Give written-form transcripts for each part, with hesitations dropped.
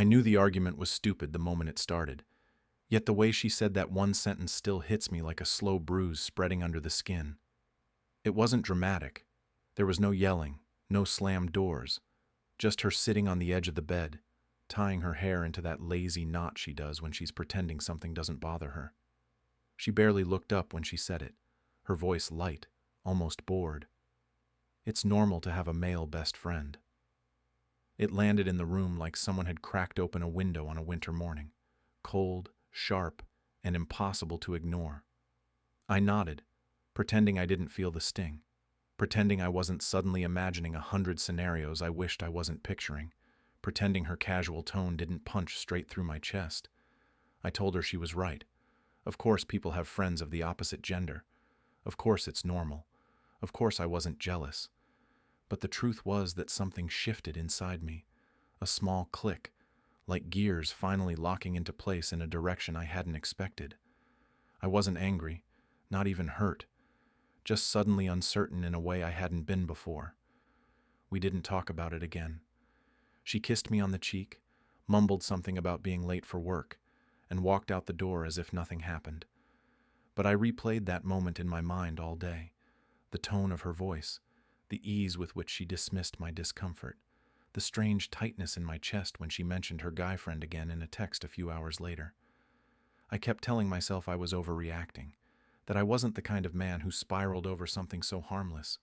I knew the argument was stupid the moment it started, yet the way she said that one sentence still hits me like a slow bruise spreading under the skin. It wasn't dramatic. There was no yelling, no slammed doors, just her sitting on the edge of the bed, tying her hair into that lazy knot she does when she's pretending something doesn't bother her. She barely looked up when she said it, her voice light, almost bored. It's normal to have a male best friend. It landed in the room like someone had cracked open a window on a winter morning, cold, sharp, and impossible to ignore. I nodded, pretending I didn't feel the sting, pretending I wasn't suddenly imagining 100 scenarios I wished I wasn't picturing, pretending her casual tone didn't punch straight through my chest. I told her she was right. Of course people have friends of the opposite gender. Of course it's normal. Of course I wasn't jealous. But the truth was that something shifted inside me, a small click, like gears finally locking into place in a direction I hadn't expected. I wasn't angry, not even hurt, just suddenly uncertain in a way I hadn't been before. We didn't talk about it again. She kissed me on the cheek, mumbled something about being late for work, and walked out the door as if nothing happened. But I replayed that moment in my mind all day, the tone of her voice, the ease with which she dismissed my discomfort, the strange tightness in my chest when she mentioned her guy friend again in a text a few hours later. I kept telling myself I was overreacting, that I wasn't the kind of man who spiraled over something so harmless.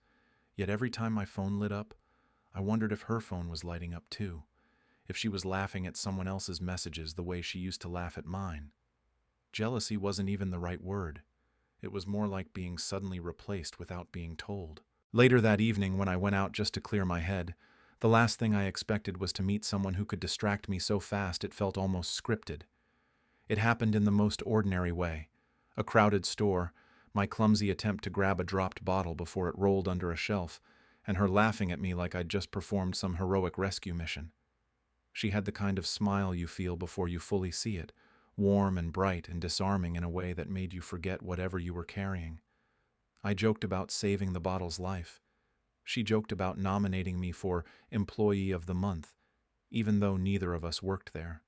Yet every time my phone lit up, I wondered if her phone was lighting up too, if she was laughing at someone else's messages the way she used to laugh at mine. Jealousy wasn't even the right word. It was more like being suddenly replaced without being told. Later that evening, when I went out just to clear my head, the last thing I expected was to meet someone who could distract me so fast it felt almost scripted. It happened in the most ordinary way. A crowded store, my clumsy attempt to grab a dropped bottle before it rolled under a shelf, and her laughing at me like I'd just performed some heroic rescue mission. She had the kind of smile you feel before you fully see it, warm and bright and disarming in a way that made you forget whatever you were carrying. I joked about saving the bottle's life. She joked about nominating me for Employee of the Month, even though neither of us worked there.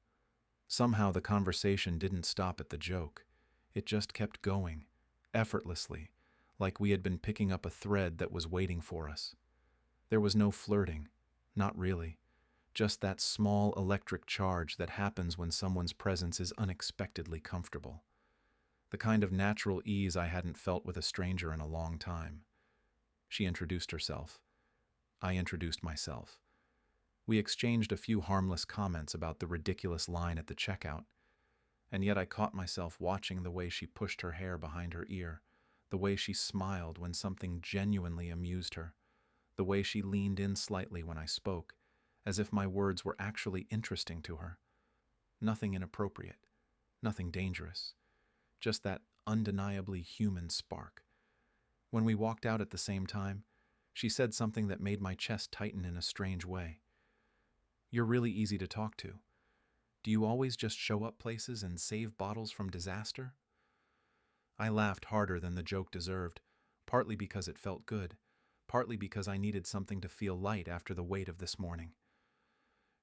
Somehow the conversation didn't stop at the joke. It just kept going, effortlessly, like we had been picking up a thread that was waiting for us. There was no flirting, not really, just that small electric charge that happens when someone's presence is unexpectedly comfortable. The kind of natural ease I hadn't felt with a stranger in a long time. She introduced herself. I introduced myself. We exchanged a few harmless comments about the ridiculous line at the checkout, and yet I caught myself watching the way she pushed her hair behind her ear, the way she smiled when something genuinely amused her, the way she leaned in slightly when I spoke, as if my words were actually interesting to her. Nothing inappropriate, nothing dangerous, just that undeniably human spark. When we walked out at the same time, she said something that made my chest tighten in a strange way. "You're really easy to talk to. Do you always just show up places and save bottles from disaster?" I laughed harder than the joke deserved, partly because it felt good, partly because I needed something to feel light after the weight of this morning.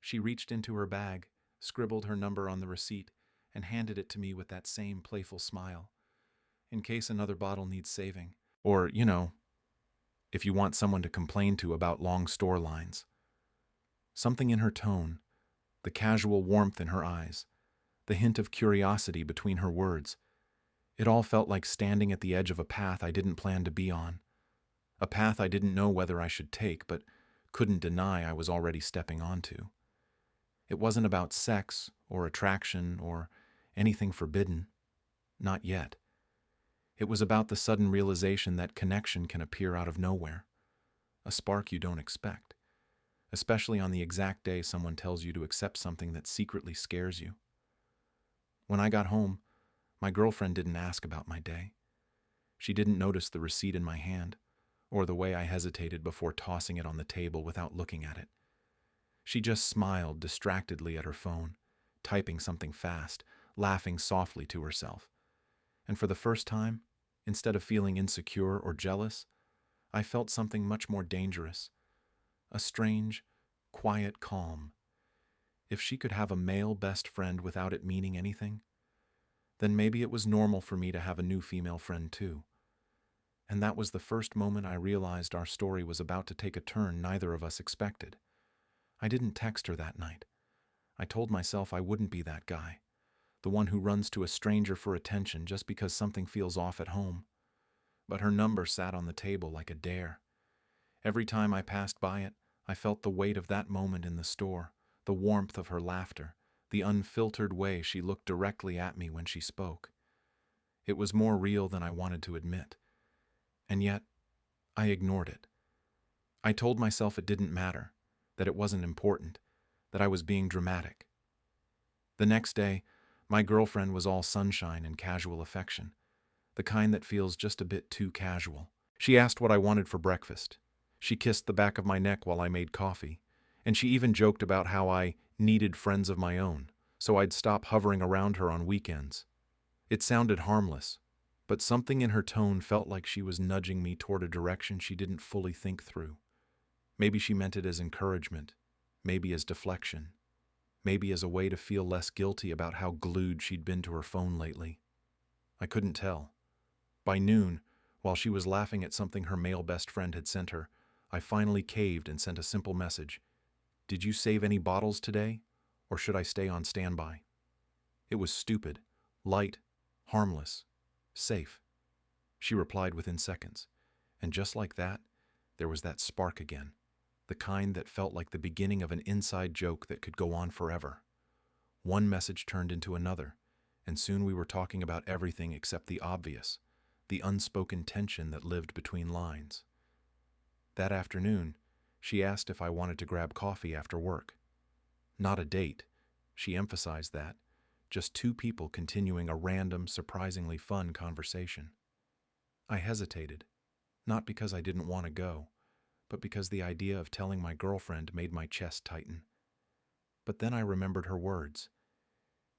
She reached into her bag, scribbled her number on the receipt, and handed it to me with that same playful smile. "In case another bottle needs saving. Or, if you want someone to complain to about long store lines." Something in her tone, the casual warmth in her eyes, the hint of curiosity between her words, it all felt like standing at the edge of a path I didn't plan to be on. A path I didn't know whether I should take, but couldn't deny I was already stepping onto. It wasn't about sex or attraction or anything forbidden. Not yet. It was about the sudden realization that connection can appear out of nowhere, a spark you don't expect, especially on the exact day someone tells you to accept something that secretly scares you. When I got home, my girlfriend didn't ask about my day. She didn't notice the receipt in my hand, or the way I hesitated before tossing it on the table without looking at it. She just smiled distractedly at her phone, typing something fast, laughing softly to herself. And for the first time, instead of feeling insecure or jealous, I felt something much more dangerous, a strange, quiet calm. If she could have a male best friend without it meaning anything, then maybe it was normal for me to have a new female friend too. And that was the first moment I realized our story was about to take a turn neither of us expected. I didn't text her that night. I told myself I wouldn't be that guy, the one who runs to a stranger for attention just because something feels off at home. But her number sat on the table like a dare. Every time I passed by it, I felt the weight of that moment in the store, the warmth of her laughter, the unfiltered way she looked directly at me when she spoke. It was more real than I wanted to admit. And yet, I ignored it. I told myself it didn't matter, that it wasn't important, that I was being dramatic. The next day, my girlfriend was all sunshine and casual affection, the kind that feels just a bit too casual. She asked what I wanted for breakfast. She kissed the back of my neck while I made coffee, and she even joked about how I needed friends of my own, so I'd stop hovering around her on weekends. It sounded harmless, but something in her tone felt like she was nudging me toward a direction she didn't fully think through. Maybe she meant it as encouragement, maybe as deflection, maybe as a way to feel less guilty about how glued she'd been to her phone lately. I couldn't tell. By noon, while she was laughing at something her male best friend had sent her, I finally caved and sent a simple message. Did you save any bottles today, or should I stay on standby? It was stupid, light, harmless, safe. She replied within seconds, and just like that, there was that spark again, the kind that felt like the beginning of an inside joke that could go on forever. One message turned into another, and soon we were talking about everything except the obvious, the unspoken tension that lived between lines. That afternoon, she asked if I wanted to grab coffee after work. Not a date, she emphasized that, just two people continuing a random, surprisingly fun conversation. I hesitated, not because I didn't want to go, but because the idea of telling my girlfriend made my chest tighten. But then I remembered her words.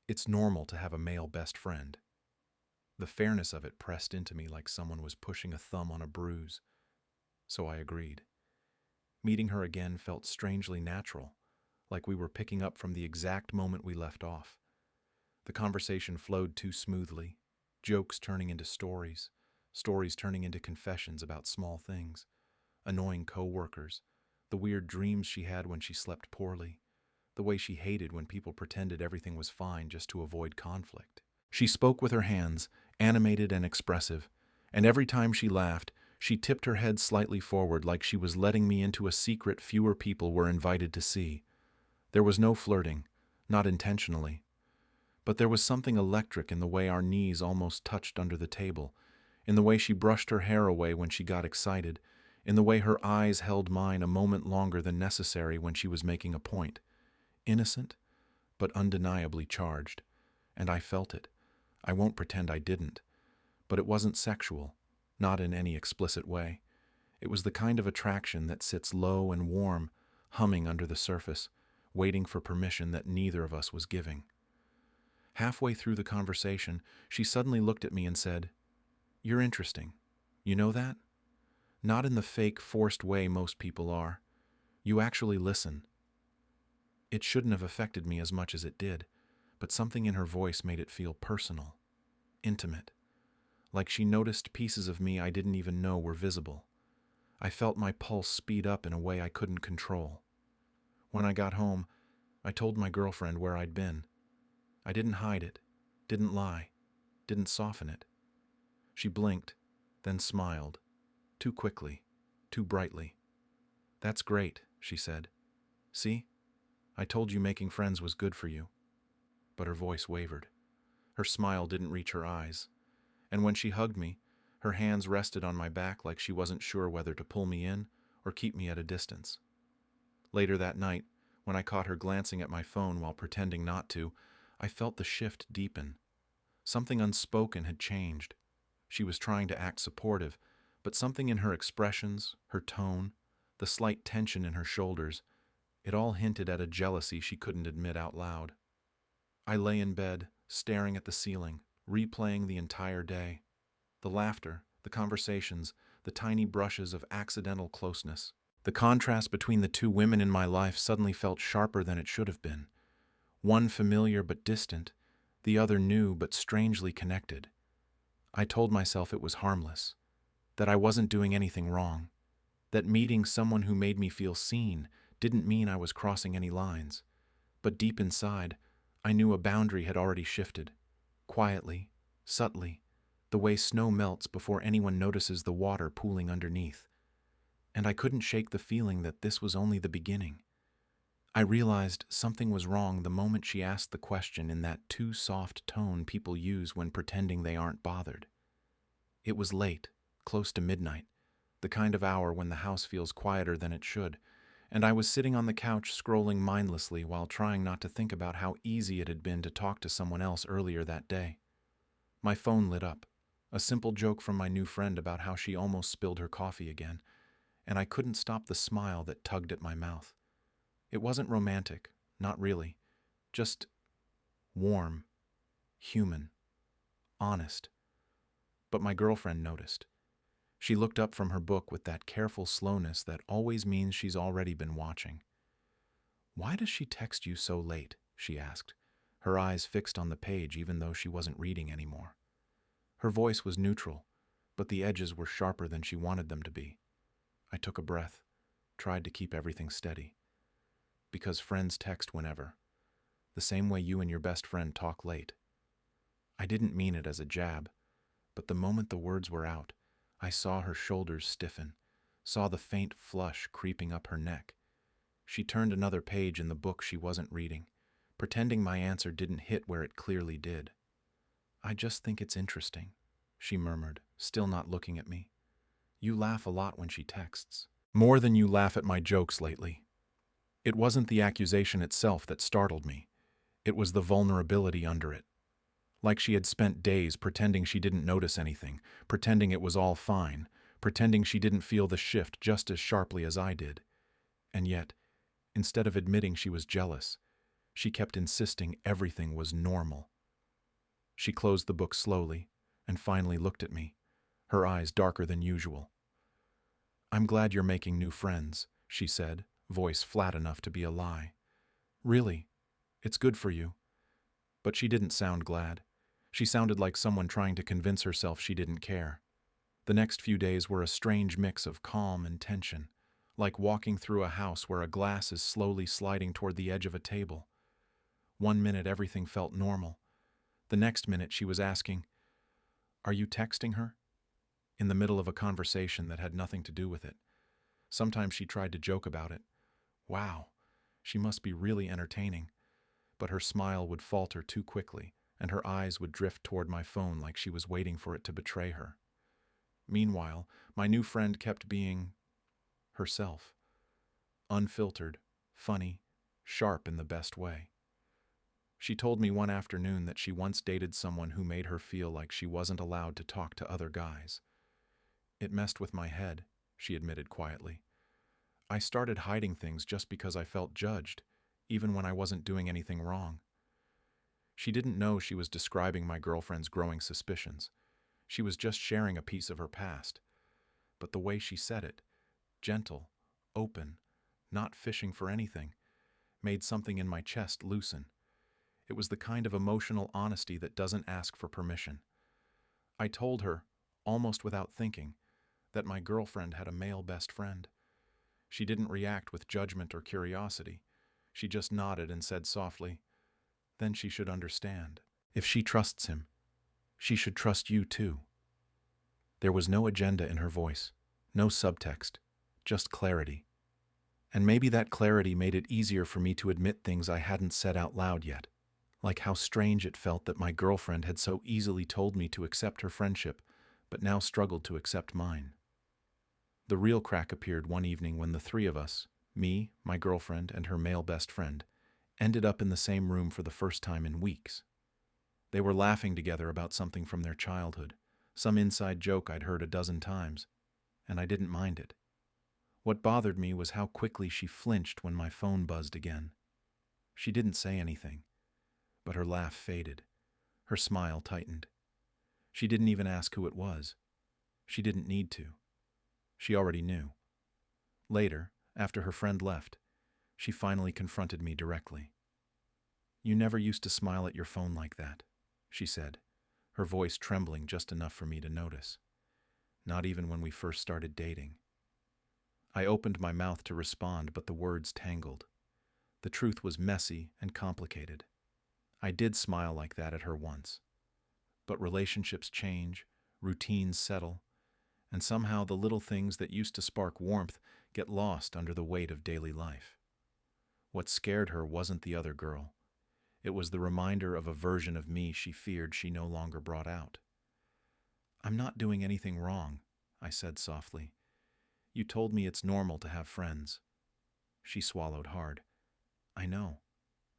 It's normal to have a male best friend. The fairness of it pressed into me like someone was pushing a thumb on a bruise. So I agreed. Meeting her again felt strangely natural, like we were picking up from the exact moment we left off. The conversation flowed too smoothly, jokes turning into stories, stories turning into confessions about small things, annoying coworkers, the weird dreams she had when she slept poorly, the way she hated when people pretended everything was fine just to avoid conflict. She spoke with her hands, animated and expressive, and every time she laughed, she tipped her head slightly forward like she was letting me into a secret fewer people were invited to see. There was no flirting, not intentionally. But there was something electric in the way our knees almost touched under the table, in the way she brushed her hair away when she got excited, in the way her eyes held mine a moment longer than necessary when she was making a point. Innocent, but undeniably charged. And I felt it. I won't pretend I didn't. But it wasn't sexual. Not in any explicit way. It was the kind of attraction that sits low and warm, humming under the surface, waiting for permission that neither of us was giving. Halfway through the conversation, she suddenly looked at me and said, "You're interesting. You know that? Not in the fake, forced way most people are. You actually listen." It shouldn't have affected me as much as it did, but something in her voice made it feel personal, intimate. Like she noticed pieces of me I didn't even know were visible. I felt my pulse speed up in a way I couldn't control. When I got home, I told my girlfriend where I'd been. I didn't hide it, didn't lie, didn't soften it. She blinked, then smiled, too quickly, too brightly. "That's great," she said. "See? I told you making friends was good for you." But her voice wavered. Her smile didn't reach her eyes. And when she hugged me, her hands rested on my back like she wasn't sure whether to pull me in or keep me at a distance. Later that night, when I caught her glancing at my phone while pretending not to, I felt the shift deepen. Something unspoken had changed. She was trying to act supportive, but something in her expressions, her tone, the slight tension in her shoulders, it all hinted at a jealousy she couldn't admit out loud. I lay in bed, staring at the ceiling, replaying the entire day. The laughter, the conversations, the tiny brushes of accidental closeness. The contrast between the two women in my life suddenly felt sharper than it should have been. One familiar but distant, the other new but strangely connected. I told myself it was harmless, that I wasn't doing anything wrong, that meeting someone who made me feel seen didn't mean I was crossing any lines. But deep inside, I knew a boundary had already shifted. Quietly, subtly, the way snow melts before anyone notices the water pooling underneath. And I couldn't shake the feeling that this was only the beginning. I realized something was wrong the moment she asked the question in that too soft tone people use when pretending they aren't bothered. It was late, close to midnight, the kind of hour when the house feels quieter than it should, and I was sitting on the couch scrolling mindlessly while trying not to think about how easy it had been to talk to someone else earlier that day. My phone lit up, a simple joke from my new friend about how she almost spilled her coffee again, and I couldn't stop the smile that tugged at my mouth. It wasn't romantic, not really, just warm, human, honest. But my girlfriend noticed. She looked up from her book with that careful slowness that always means she's already been watching. "Why does she text you so late?" she asked, her eyes fixed on the page even though she wasn't reading anymore. Her voice was neutral, but the edges were sharper than she wanted them to be. I took a breath, tried to keep everything steady. Because friends text whenever, the same way you and your best friend talk late. I didn't mean it as a jab, but the moment the words were out, I saw her shoulders stiffen, saw the faint flush creeping up her neck. She turned another page in the book she wasn't reading, pretending my answer didn't hit where it clearly did. "I just think it's interesting," she murmured, still not looking at me. "You laugh a lot when she texts. More than you laugh at my jokes lately." It wasn't the accusation itself that startled me. It was the vulnerability under it. Like she had spent days pretending she didn't notice anything, pretending it was all fine, pretending she didn't feel the shift just as sharply as I did. And yet, instead of admitting she was jealous, she kept insisting everything was normal. She closed the book slowly and finally looked at me, her eyes darker than usual. "I'm glad you're making new friends," she said, voice flat enough to be a lie. "Really, it's good for you." But she didn't sound glad. She sounded like someone trying to convince herself she didn't care. The next few days were a strange mix of calm and tension, like walking through a house where a glass is slowly sliding toward the edge of a table. One minute everything felt normal. The next minute she was asking, "Are you texting her?" in the middle of a conversation that had nothing to do with it. Sometimes she tried to joke about it. "Wow, she must be really entertaining." But her smile would falter too quickly, and her eyes would drift toward my phone like she was waiting for it to betray her. Meanwhile, my new friend kept being herself. Unfiltered, funny, sharp in the best way. She told me one afternoon that she once dated someone who made her feel like she wasn't allowed to talk to other guys. "It messed with my head," she admitted quietly. "I started hiding things just because I felt judged, even when I wasn't doing anything wrong." She didn't know she was describing my girlfriend's growing suspicions. She was just sharing a piece of her past. But the way she said it, gentle, open, not fishing for anything, made something in my chest loosen. It was the kind of emotional honesty that doesn't ask for permission. I told her, almost without thinking, that my girlfriend had a male best friend. She didn't react with judgment or curiosity. She just nodded and said softly, "Then she should understand. If she trusts him, she should trust you too." There was no agenda in her voice, no subtext, just clarity. And maybe that clarity made it easier for me to admit things I hadn't said out loud yet, like how strange it felt that my girlfriend had so easily told me to accept her friendship, but now struggled to accept mine. The real crack appeared one evening when the three of us, me, my girlfriend, and her male best friend, ended up in the same room for the first time in weeks. They were laughing together about something from their childhood, some inside joke I'd heard a dozen times, and I didn't mind it. What bothered me was how quickly she flinched when my phone buzzed again. She didn't say anything, but her laugh faded. Her smile tightened. She didn't even ask who it was. She didn't need to. She already knew. Later, after her friend left, she finally confronted me directly. "You never used to smile at your phone like that," she said, her voice trembling just enough for me to notice. "Not even when we first started dating." I opened my mouth to respond, but the words tangled. The truth was messy and complicated. I did smile like that at her once. But relationships change, routines settle, and somehow the little things that used to spark warmth get lost under the weight of daily life. What scared her wasn't the other girl. It was the reminder of a version of me she feared she no longer brought out. "I'm not doing anything wrong," I said softly. "You told me it's normal to have friends." She swallowed hard. "I know.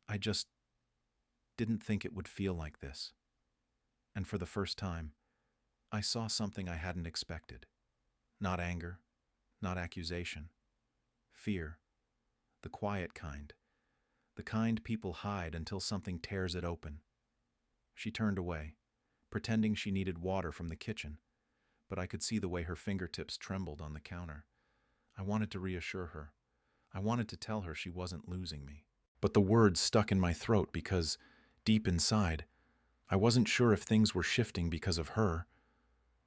I just didn't think it would feel like this." And for the first time, I saw something I hadn't expected. Not anger, not accusation. Fear. The quiet kind. The kind people hide until something tears it open. She turned away, pretending she needed water from the kitchen, but I could see the way her fingertips trembled on the counter. I wanted to reassure her. I wanted to tell her she wasn't losing me. But the words stuck in my throat because, deep inside, I wasn't sure if things were shifting because of her,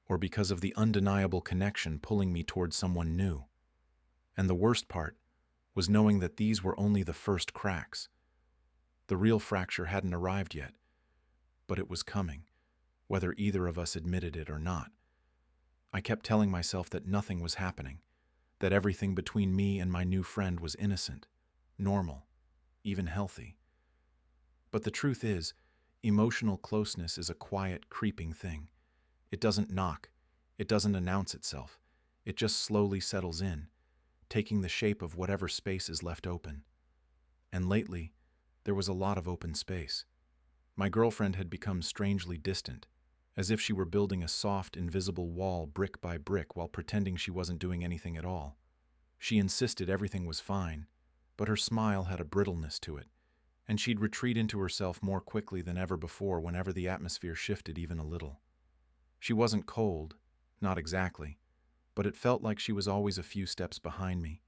or because of the undeniable connection pulling me towards someone new. And the worst part was knowing that these were only the first cracks. The real fracture hadn't arrived yet, but it was coming, whether either of us admitted it or not. I kept telling myself that nothing was happening, that everything between me and my new friend was innocent, normal, even healthy. But the truth is, emotional closeness is a quiet, creeping thing. It doesn't knock. It doesn't announce itself. It just slowly settles in, taking the shape of whatever space is left open. And lately, there was a lot of open space. My girlfriend had become strangely distant, as if she were building a soft, invisible wall brick by brick while pretending she wasn't doing anything at all. She insisted everything was fine, but her smile had a brittleness to it, and she'd retreat into herself more quickly than ever before whenever the atmosphere shifted even a little. She wasn't cold, not exactly, but it felt like she was always a few steps behind me,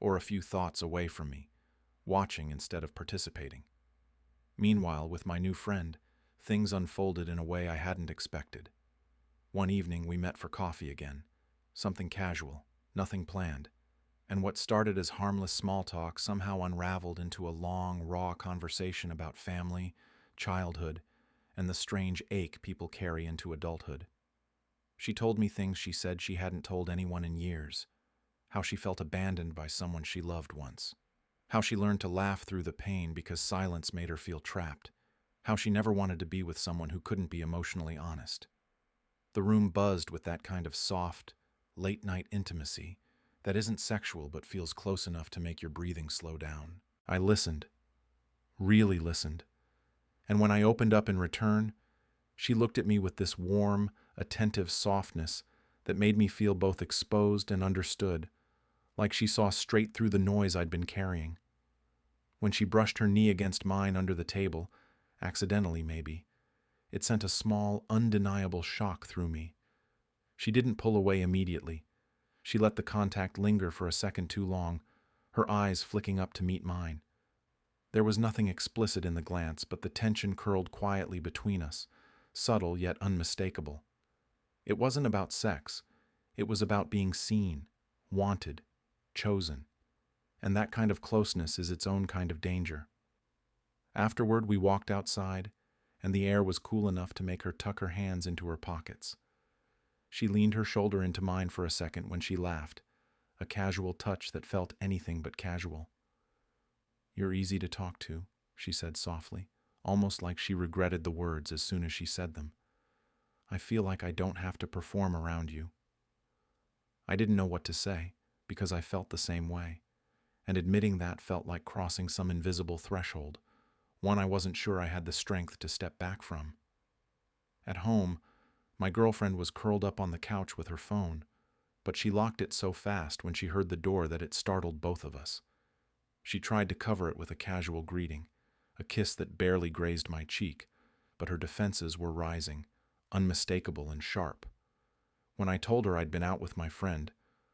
or a few thoughts away from me, watching instead of participating. Meanwhile, with my new friend, things unfolded in a way I hadn't expected. One evening we met for coffee again, something casual, nothing planned, and what started as harmless small talk somehow unraveled into a long, raw conversation about family, childhood, and the strange ache people carry into adulthood. She told me things she said she hadn't told anyone in years, how she felt abandoned by someone she loved once, how she learned to laugh through the pain because silence made her feel trapped, how she never wanted to be with someone who couldn't be emotionally honest. The room buzzed with that kind of soft, late-night intimacy that isn't sexual but feels close enough to make your breathing slow down. I listened, really listened, and when I opened up in return, she looked at me with this warm, attentive softness that made me feel both exposed and understood, like she saw straight through the noise I'd been carrying. When she brushed her knee against mine under the table, accidentally maybe, it sent a small, undeniable shock through me. She didn't pull away immediately. She let the contact linger for a second too long, her eyes flicking up to meet mine. There was nothing explicit in the glance, but the tension curled quietly between us, subtle yet unmistakable. It wasn't about sex. It was about being seen, wanted, chosen. And that kind of closeness is its own kind of danger. Afterward, we walked outside, and the air was cool enough to make her tuck her hands into her pockets. She leaned her shoulder into mine for a second when she laughed, a casual touch that felt anything but casual. "You're easy to talk to," she said softly, almost like she regretted the words as soon as she said them. "I feel like I don't have to perform around you." I didn't know what to say, because I felt the same way, and admitting that felt like crossing some invisible threshold, one I wasn't sure I had the strength to step back from. At home, my girlfriend was curled up on the couch with her phone, but she locked it so fast when she heard the door that it startled both of us. She tried to cover it with a casual greeting, a kiss that barely grazed my cheek, but her defenses were rising, unmistakable and sharp. When I told her I'd been out with my friend,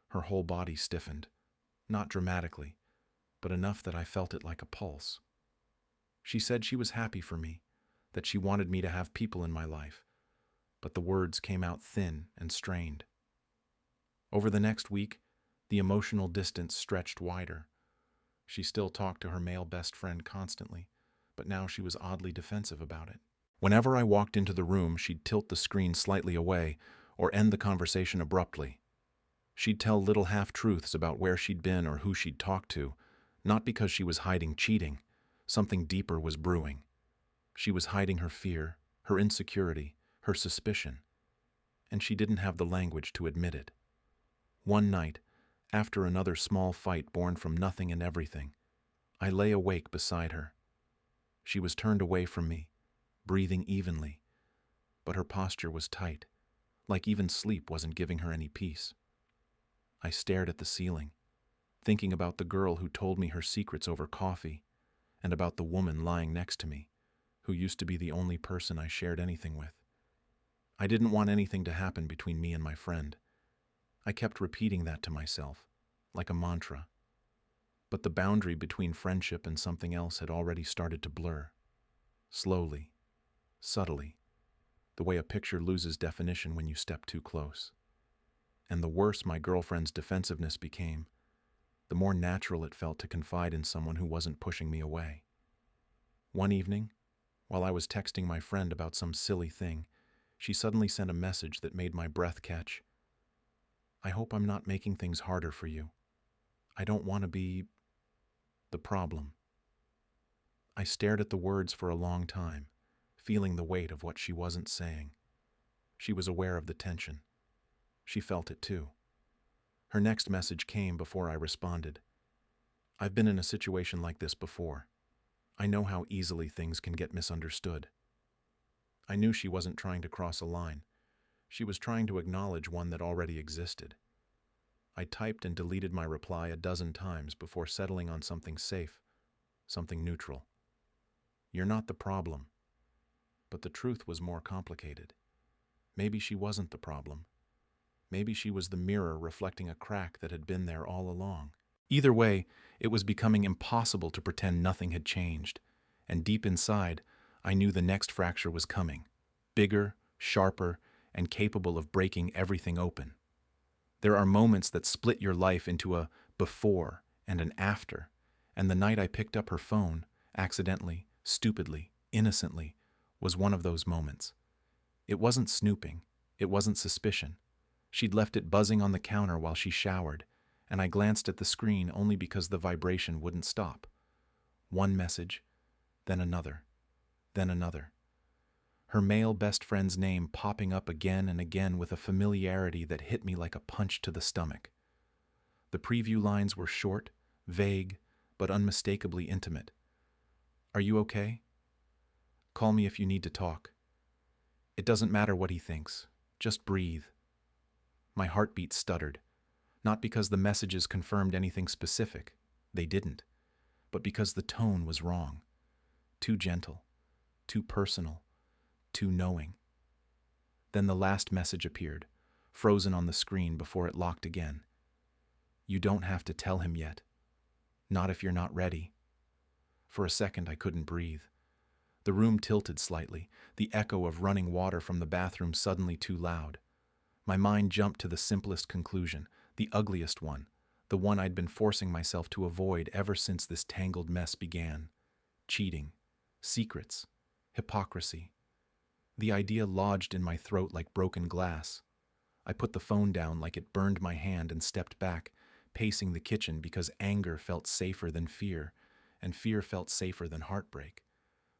her whole body stiffened, not dramatically, but enough that I felt it like a pulse. She said she was happy for me, that she wanted me to have people in my life, but the words came out thin and strained. Over the next week, the emotional distance stretched wider. She still talked to her male best friend constantly, but now she was oddly defensive about it. Whenever I walked into the room, she'd tilt the screen slightly away or end the conversation abruptly. She'd tell little half-truths about where she'd been or who she'd talked to, not because she was hiding cheating. Something deeper was brewing. She was hiding her fear, her insecurity, her suspicion, and she didn't have the language to admit it. One night, after another small fight born from nothing and everything, I lay awake beside her. She was turned away from me, breathing evenly, but her posture was tight, like even sleep wasn't giving her any peace. I stared at the ceiling, thinking about the girl who told me her secrets over coffee, and about the woman lying next to me, who used to be the only person I shared anything with. I didn't want anything to happen between me and my friend. I kept repeating that to myself, like a mantra. But the boundary between friendship and something else had already started to blur. Slowly, subtly, the way a picture loses definition when you step too close. And the worse my girlfriend's defensiveness became, the more natural it felt to confide in someone who wasn't pushing me away. One evening, while I was texting my friend about some silly thing, she suddenly sent a message that made my breath catch. "I hope I'm not making things harder for you. I don't want to be the problem." I stared at the words for a long time, feeling the weight of what she wasn't saying. She was aware of the tension. She felt it too. Her next message came before I responded. "I've been in a situation like this before. I know how easily things can get misunderstood." I knew she wasn't trying to cross a line. She was trying to acknowledge one that already existed. I typed and deleted my reply a dozen times before settling on something safe, something neutral. "You're not the problem." But the truth was more complicated. Maybe she wasn't the problem. Maybe she was the mirror reflecting a crack that had been there all along. Either way, it was becoming impossible to pretend nothing had changed, and deep inside, I knew the next fracture was coming, bigger, sharper, and capable of breaking everything open. There are moments that split your life into a before and an after, and the night I picked up her phone, accidentally, stupidly, innocently, was one of those moments. It wasn't snooping. It wasn't suspicion. She'd left it buzzing on the counter while she showered, and I glanced at the screen only because the vibration wouldn't stop. One message, then another, then another. Her male best friend's name popping up again and again with a familiarity that hit me like a punch to the stomach. The preview lines were short, vague, but unmistakably intimate. "Are you okay? Call me if you need to talk. It doesn't matter what he thinks. Just breathe." My heartbeat stuttered, not because the messages confirmed anything specific. They didn't. But because the tone was wrong. Too gentle, too personal, too knowing. Then the last message appeared, frozen on the screen before it locked again. "You don't have to tell him yet. Not if you're not ready." For a second, I couldn't breathe. The room tilted slightly, the echo of running water from the bathroom suddenly too loud. My mind jumped to the simplest conclusion, the ugliest one, the one I'd been forcing myself to avoid ever since this tangled mess began. Cheating, secrets, hypocrisy. The idea lodged in my throat like broken glass. I put the phone down like it burned my hand and stepped back, pacing the kitchen because anger felt safer than fear, and fear felt safer than heartbreak.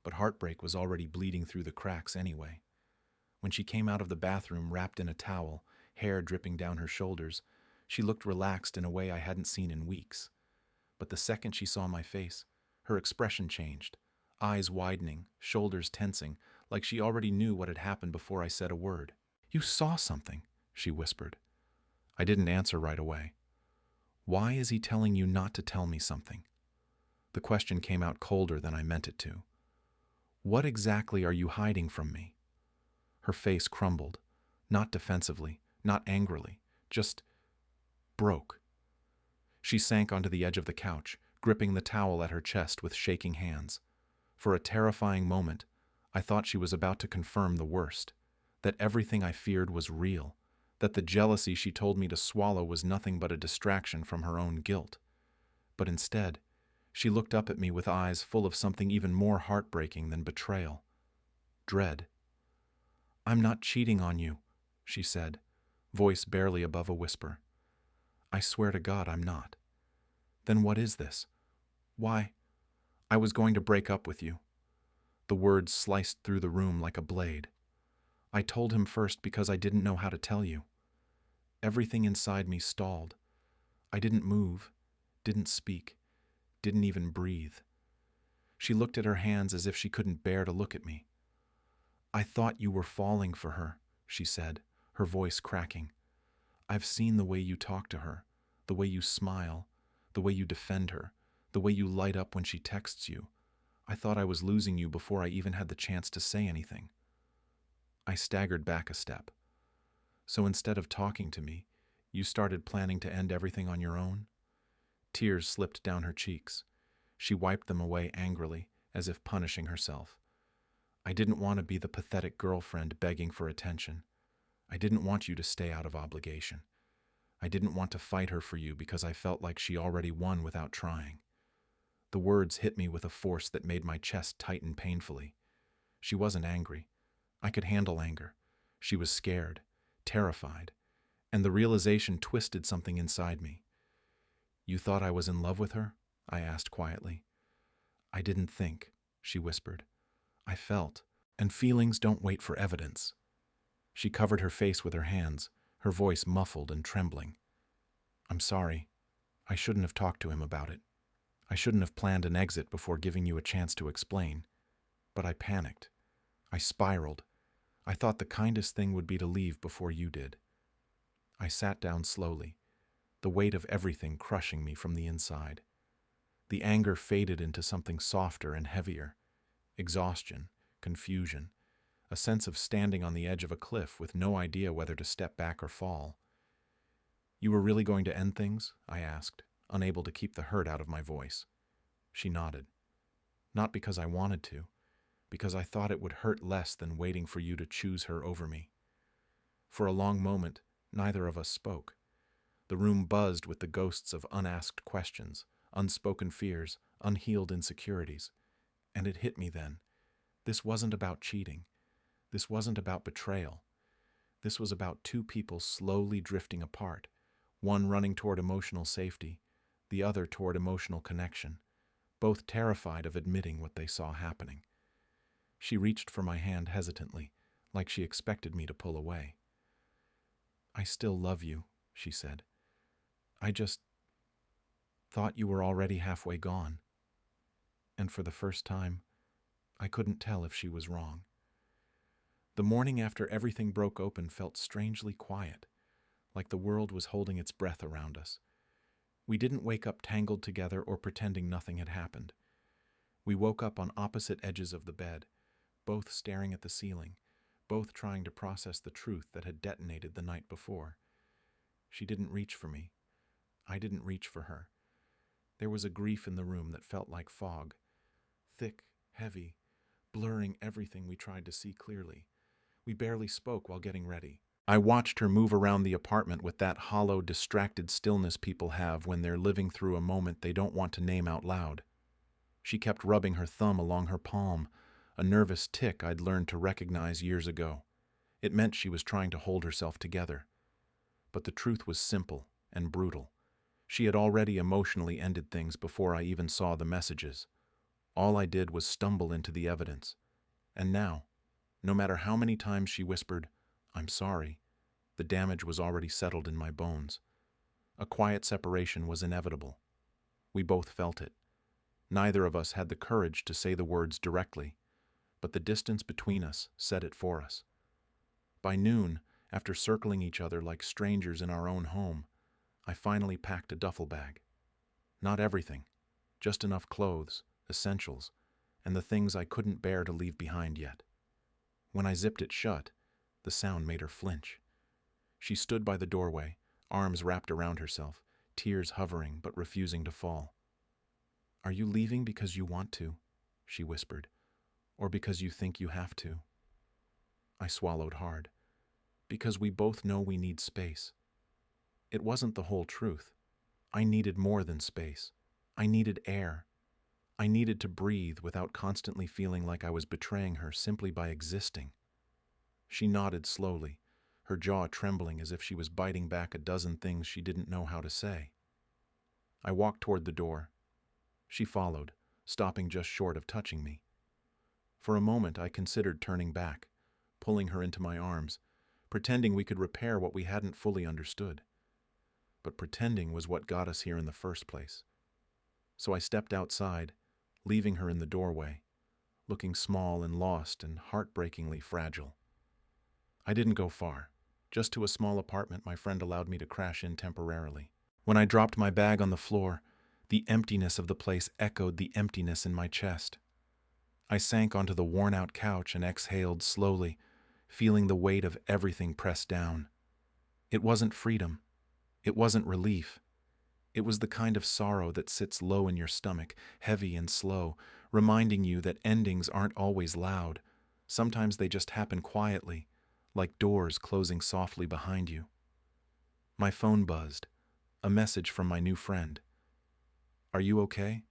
But heartbreak was already bleeding through the cracks anyway. When she came out of the bathroom wrapped in a towel, hair dripping down her shoulders, she looked relaxed in a way I hadn't seen in weeks. But the second she saw my face, her expression changed, eyes widening, shoulders tensing, like she already knew what had happened before I said a word. "You saw something," she whispered. I didn't answer right away. "Why is he telling you not to tell me something?" The question came out colder than I meant it to. "What exactly are you hiding from me?" Her face crumbled, not defensively, not angrily, just broke. She sank onto the edge of the couch, gripping the towel at her chest with shaking hands. For a terrifying moment, I thought she was about to confirm the worst, that everything I feared was real, that the jealousy she told me to swallow was nothing but a distraction from her own guilt. But instead, she looked up at me with eyes full of something even more heartbreaking than betrayal: dread. "I'm not cheating on you," she said, voice barely above a whisper. "I swear to God I'm not." "Then what is this? Why, I was going to break up with you." The words sliced through the room like a blade. "I told him first because I didn't know how to tell you." Everything inside me stalled. I didn't move, didn't speak, didn't even breathe. She looked at her hands as if she couldn't bear to look at me. "I thought you were falling for her," she said, her voice cracking. "I've seen the way you talk to her, the way you smile, the way you defend her, the way you light up when she texts you. I thought I was losing you before I even had the chance to say anything." I staggered back a step. "So instead of talking to me, you started planning to end everything on your own?" Tears slipped down her cheeks. She wiped them away angrily, as if punishing herself. "I didn't want to be the pathetic girlfriend begging for attention. I didn't want you to stay out of obligation. I didn't want to fight her for you because I felt like she already won without trying." The words hit me with a force that made my chest tighten painfully. She wasn't angry. I could handle anger. She was scared, terrified, and the realization twisted something inside me. "You thought I was in love with her?" I asked quietly. "I didn't think," she whispered. "I felt, and feelings don't wait for evidence." She covered her face with her hands, her voice muffled and trembling. "I'm sorry. I shouldn't have talked to him about it. I shouldn't have planned an exit before giving you a chance to explain. But I panicked. I spiraled. I thought the kindest thing would be to leave before you did." I sat down slowly, the weight of everything crushing me from the inside. The anger faded into something softer and heavier: exhaustion, confusion, a sense of standing on the edge of a cliff with no idea whether to step back or fall. "You were really going to end things?" I asked, unable to keep the hurt out of my voice. She nodded. "Not because I wanted to, because I thought it would hurt less than waiting for you to choose her over me." For a long moment, neither of us spoke. The room buzzed with the ghosts of unasked questions, unspoken fears, unhealed insecurities. And it hit me then. This wasn't about cheating. This wasn't about betrayal. This was about two people slowly drifting apart, one running toward emotional safety, the other toward emotional connection, both terrified of admitting what they saw happening. She reached for my hand hesitantly, like she expected me to pull away. "I still love you," she said. "I just thought you were already halfway gone." And for the first time, I couldn't tell if she was wrong. The morning after everything broke open felt strangely quiet, like the world was holding its breath around us. We didn't wake up tangled together or pretending nothing had happened. We woke up on opposite edges of the bed, both staring at the ceiling, both trying to process the truth that had detonated the night before. She didn't reach for me. I didn't reach for her. There was a grief in the room that felt like fog, thick, heavy, blurring everything we tried to see clearly. We barely spoke while getting ready. I watched her move around the apartment with that hollow, distracted stillness people have when they're living through a moment they don't want to name out loud. She kept rubbing her thumb along her palm, a nervous tic I'd learned to recognize years ago. It meant she was trying to hold herself together. But the truth was simple and brutal. She had already emotionally ended things before I even saw the messages. All I did was stumble into the evidence. And now, no matter how many times she whispered, "I'm sorry," the damage was already settled in my bones. A quiet separation was inevitable. We both felt it. Neither of us had the courage to say the words directly, but the distance between us said it for us. By noon, after circling each other like strangers in our own home, I finally packed a duffel bag. Not everything, just enough clothes, essentials, and the things I couldn't bear to leave behind yet. When I zipped it shut, the sound made her flinch. She stood by the doorway, arms wrapped around herself, tears hovering but refusing to fall. "Are you leaving because you want to?" she whispered, or because you think you have to. I swallowed hard. Because we both know we need space. It wasn't the whole truth. I needed more than space. I needed air. I needed to breathe without constantly feeling like I was betraying her simply by existing. She nodded slowly, her jaw trembling as if she was biting back a dozen things she didn't know how to say. I walked toward the door. She followed, stopping just short of touching me. For a moment, I considered turning back, pulling her into my arms, pretending we could repair what we hadn't fully understood. But pretending was what got us here in the first place. So I stepped outside, leaving her in the doorway, looking small and lost and heartbreakingly fragile. I didn't go far, just to a small apartment my friend allowed me to crash in temporarily. When I dropped my bag on the floor, the emptiness of the place echoed the emptiness in my chest. I sank onto the worn-out couch and exhaled slowly, feeling the weight of everything pressed down. It wasn't freedom. It wasn't relief. It was the kind of sorrow that sits low in your stomach, heavy and slow, reminding you that endings aren't always loud. Sometimes they just happen quietly, like doors closing softly behind you. My phone buzzed, a message from my new friend. "Are you okay?"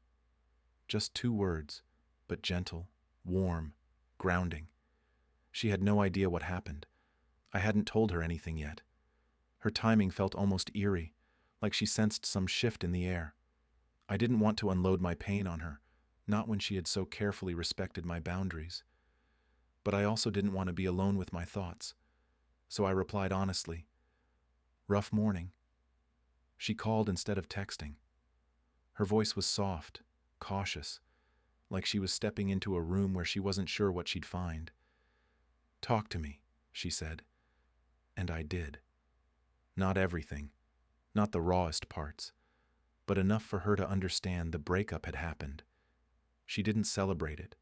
Just 2 words, but gentle, warm, grounding. She had no idea what happened. I hadn't told her anything yet. Her timing felt almost eerie, like she sensed some shift in the air. I didn't want to unload my pain on her, not when she had so carefully respected my boundaries. But I also didn't want to be alone with my thoughts. So I replied honestly, "Rough morning." She called instead of texting. Her voice was soft, cautious, like she was stepping into a room where she wasn't sure what she'd find. "Talk to me," she said. And I did. Not everything, not the rawest parts, but enough for her to understand the breakup had happened. She didn't celebrate it,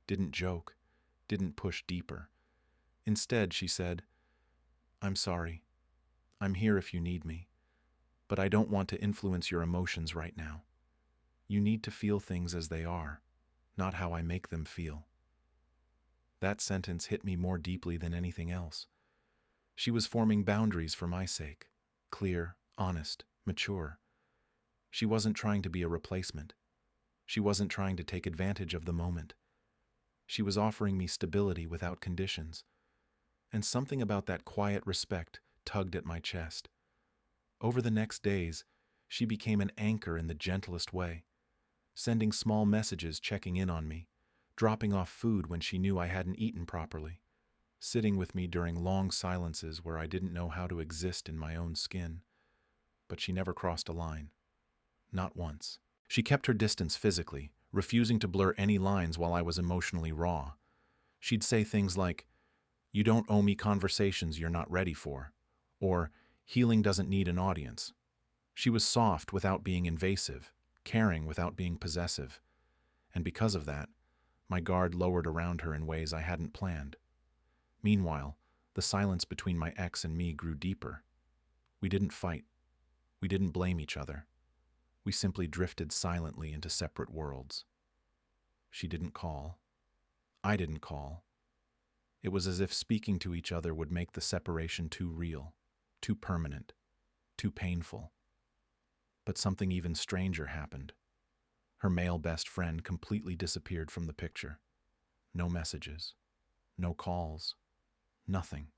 didn't joke, didn't push deeper. Instead, she said, "I'm sorry. I'm here if you need me, but I don't want to influence your emotions right now. You need to feel things as they are, not how I make them feel." That sentence hit me more deeply than anything else. She was forming boundaries for my sake, clear, honest, mature. She wasn't trying to be a replacement. She wasn't trying to take advantage of the moment. She was offering me stability without conditions. And something about that quiet respect tugged at my chest. Over the next days, she became an anchor in the gentlest way, sending small messages checking in on me, dropping off food when she knew I hadn't eaten properly, sitting with me during long silences where I didn't know how to exist in my own skin. But she never crossed a line. Not once. She kept her distance physically, refusing to blur any lines while I was emotionally raw. She'd say things like, "You don't owe me conversations you're not ready for," or "Healing doesn't need an audience." She was soft without being invasive, caring without being possessive. And because of that, my guard lowered around her in ways I hadn't planned. Meanwhile, the silence between my ex and me grew deeper. We didn't fight. We didn't blame each other. We simply drifted silently into separate worlds. She didn't call. I didn't call. It was as if speaking to each other would make the separation too real, too permanent, too painful. But something even stranger happened. Her male best friend completely disappeared from the picture. No messages, no calls, nothing.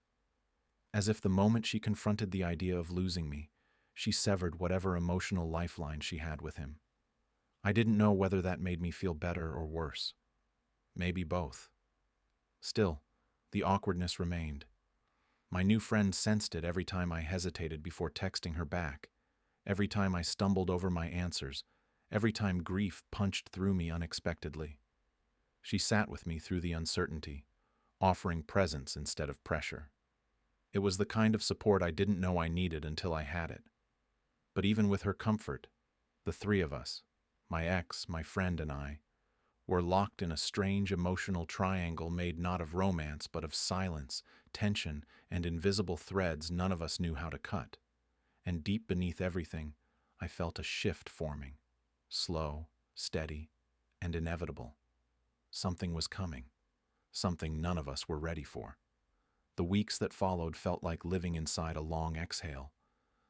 As if the moment she confronted the idea of losing me, she severed whatever emotional lifeline she had with him. I didn't know whether that made me feel better or worse. Maybe both. Still, the awkwardness remained. My new friend sensed it every time I hesitated before texting her back, every time I stumbled over my answers, every time grief punched through me unexpectedly. She sat with me through the uncertainty, offering presence instead of pressure. It was the kind of support I didn't know I needed until I had it. But even with her comfort, the 3 of us, my ex, my friend, and I, were locked in a strange emotional triangle made not of romance but of silence, tension, and invisible threads none of us knew how to cut. And deep beneath everything, I felt a shift forming, slow, steady, and inevitable. Something was coming, something none of us were ready for. The weeks that followed felt like living inside a long exhale,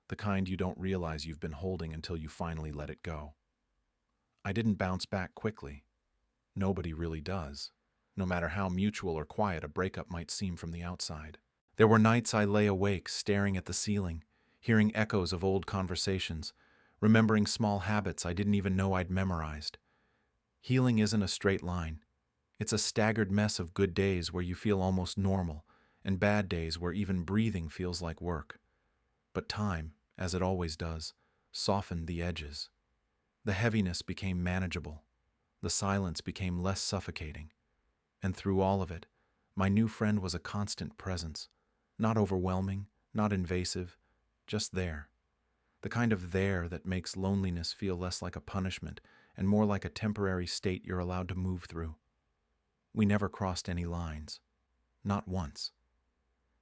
the kind you don't realize you've been holding until you finally let it go. I didn't bounce back quickly. Nobody really does, no matter how mutual or quiet a breakup might seem from the outside. There were nights I lay awake, staring at the ceiling, hearing echoes of old conversations, remembering small habits I didn't even know I'd memorized. Healing isn't a straight line. It's a staggered mess of good days where you feel almost normal, and bad days where even breathing feels like work. But time, as it always does, softened the edges. The heaviness became manageable. The silence became less suffocating. And through all of it, my new friend was a constant presence. Not overwhelming, not invasive, just there. The kind of there that makes loneliness feel less like a punishment and more like a temporary state you're allowed to move through. We never crossed any lines. Not once.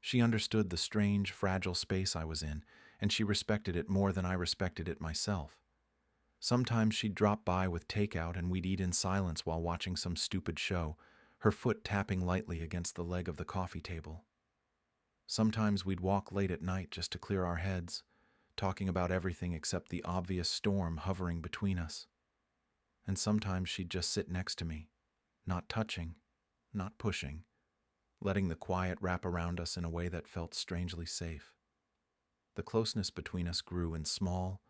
She understood the strange, fragile space I was in, and she respected it more than I respected it myself. Sometimes she'd drop by with takeout and we'd eat in silence while watching some stupid show, her foot tapping lightly against the leg of the coffee table. Sometimes we'd walk late at night just to clear our heads, talking about everything except the obvious storm hovering between us. And sometimes she'd just sit next to me, not touching, not pushing, letting the quiet wrap around us in a way that felt strangely safe. The closeness between us grew in small,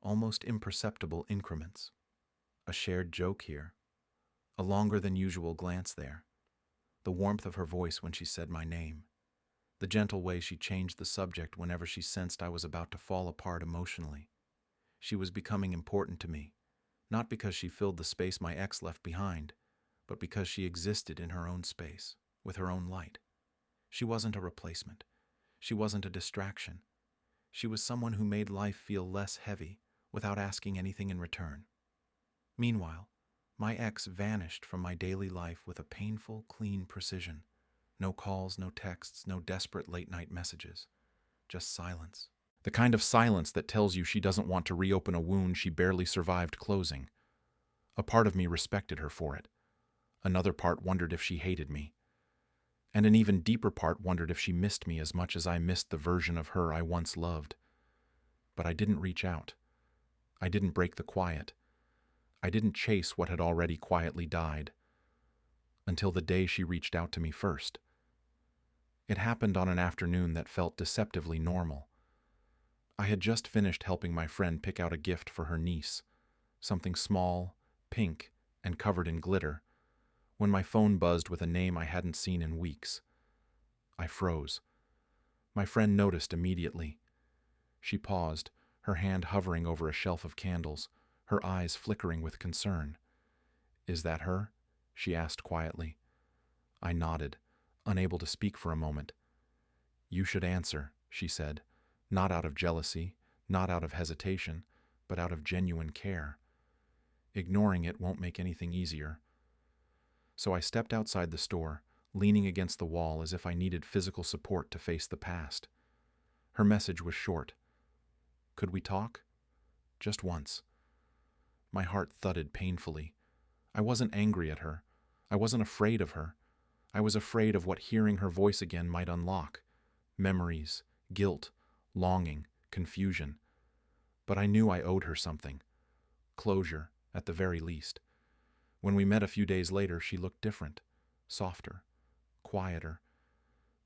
almost imperceptible increments. A shared joke here, a longer than usual glance there, the warmth of her voice when she said my name, the gentle way she changed the subject whenever she sensed I was about to fall apart emotionally. She was becoming important to me, not because she filled the space my ex left behind, but because she existed in her own space, with her own light. She wasn't a replacement. She wasn't a distraction. She was someone who made life feel less heavy without asking anything in return. Meanwhile, my ex vanished from my daily life with a painful, clean precision. No calls, no texts, no desperate late-night messages. Just silence. The kind of silence that tells you she doesn't want to reopen a wound she barely survived closing. A part of me respected her for it. Another part wondered if she hated me. And an even deeper part wondered if she missed me as much as I missed the version of her I once loved. But I didn't reach out. I didn't break the quiet. I didn't chase what had already quietly died. Until the day she reached out to me first. It happened on an afternoon that felt deceptively normal. I had just finished helping my friend pick out a gift for her niece, something small, pink, and covered in glitter, when my phone buzzed with a name I hadn't seen in weeks. I froze. My friend noticed immediately. She paused, her hand hovering over a shelf of candles, her eyes flickering with concern. "Is that her?" she asked quietly. I nodded, unable to speak for a moment. "You should answer," she said, not out of jealousy, not out of hesitation, but out of genuine care. Ignoring it won't make anything easier. So I stepped outside the store, leaning against the wall as if I needed physical support to face the past. Her message was short. "Could we talk? Just once." My heart thudded painfully. I wasn't angry at her. I wasn't afraid of her. I was afraid of what hearing her voice again might unlock. Memories, guilt, longing, confusion. But I knew I owed her something. Closure, at the very least. When we met a few days later, she looked different, softer, quieter.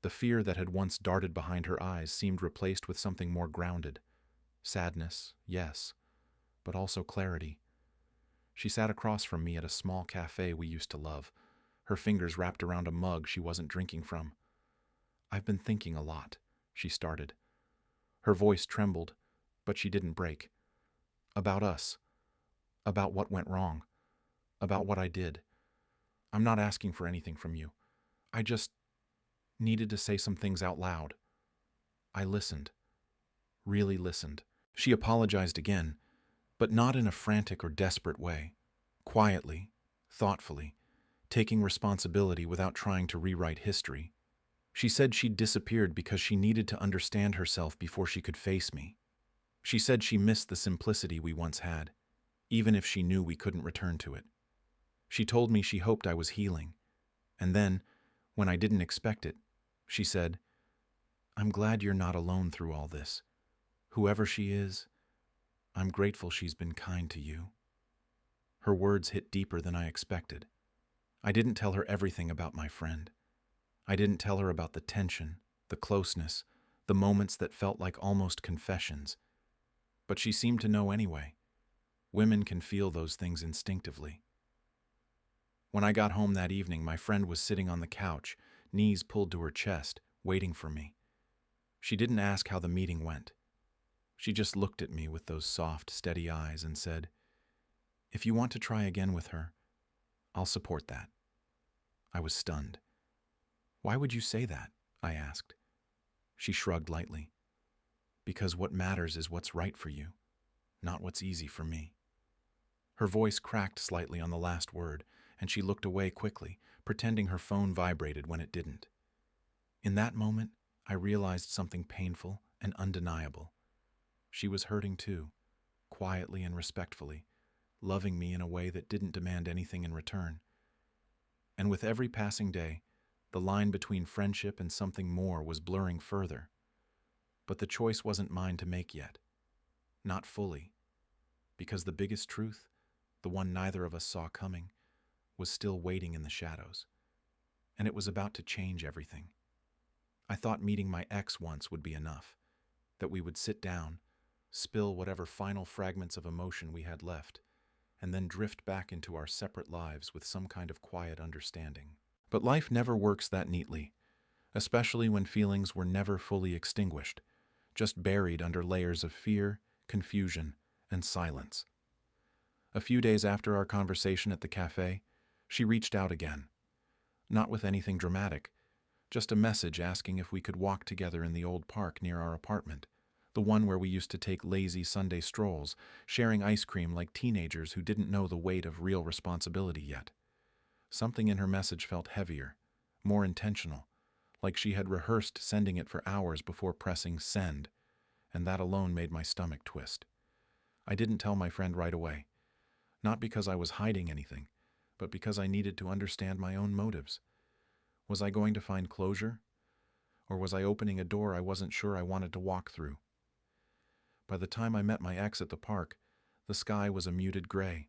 The fear that had once darted behind her eyes seemed replaced with something more grounded. Sadness, yes, but also clarity. She sat across from me at a small cafe we used to love, her fingers wrapped around a mug she wasn't drinking from. "I've been thinking a lot," she started. Her voice trembled, but she didn't break. "About us. About what went wrong. About what I did. I'm not asking for anything from you. I just needed to say some things out loud." I listened. Really listened. She apologized again, but not in a frantic or desperate way. Quietly, thoughtfully, taking responsibility without trying to rewrite history. She said she'd disappeared because she needed to understand herself before she could face me. She said she missed the simplicity we once had, even if she knew we couldn't return to it. She told me she hoped I was healing. And then, when I didn't expect it, she said, "I'm glad you're not alone through all this. Whoever she is, I'm grateful she's been kind to you." Her words hit deeper than I expected. I didn't tell her everything about my friend. I didn't tell her about the tension, the closeness, the moments that felt like almost confessions. But she seemed to know anyway. Women can feel those things instinctively. When I got home that evening, my friend was sitting on the couch, knees pulled to her chest, waiting for me. She didn't ask how the meeting went. She just looked at me with those soft, steady eyes and said, "If you want to try again with her, I'll support that." I was stunned. "Why would you say that?" I asked. She shrugged lightly. "Because what matters is what's right for you, not what's easy for me." Her voice cracked slightly on the last word, and she looked away quickly, pretending her phone vibrated when it didn't. In that moment, I realized something painful and undeniable. She was hurting too, quietly and respectfully, loving me in a way that didn't demand anything in return. And with every passing day, the line between friendship and something more was blurring further. But the choice wasn't mine to make yet. Not fully. Because the biggest truth, the one neither of us saw coming, was still waiting in the shadows. And it was about to change everything. I thought meeting my ex once would be enough. That we would sit down, spill whatever final fragments of emotion we had left, and then drift back into our separate lives with some kind of quiet understanding. But life never works that neatly, especially when feelings were never fully extinguished, just buried under layers of fear, confusion, and silence. A few days after our conversation at the cafe, she reached out again. Not with anything dramatic, just a message asking if we could walk together in the old park near our apartment, the one where we used to take lazy Sunday strolls, sharing ice cream like teenagers who didn't know the weight of real responsibility yet. Something in her message felt heavier, more intentional, like she had rehearsed sending it for hours before pressing send, and that alone made my stomach twist. I didn't tell my friend right away, not because I was hiding anything, but because I needed to understand my own motives. Was I going to find closure? Or was I opening a door I wasn't sure I wanted to walk through? By the time I met my ex at the park, the sky was a muted gray,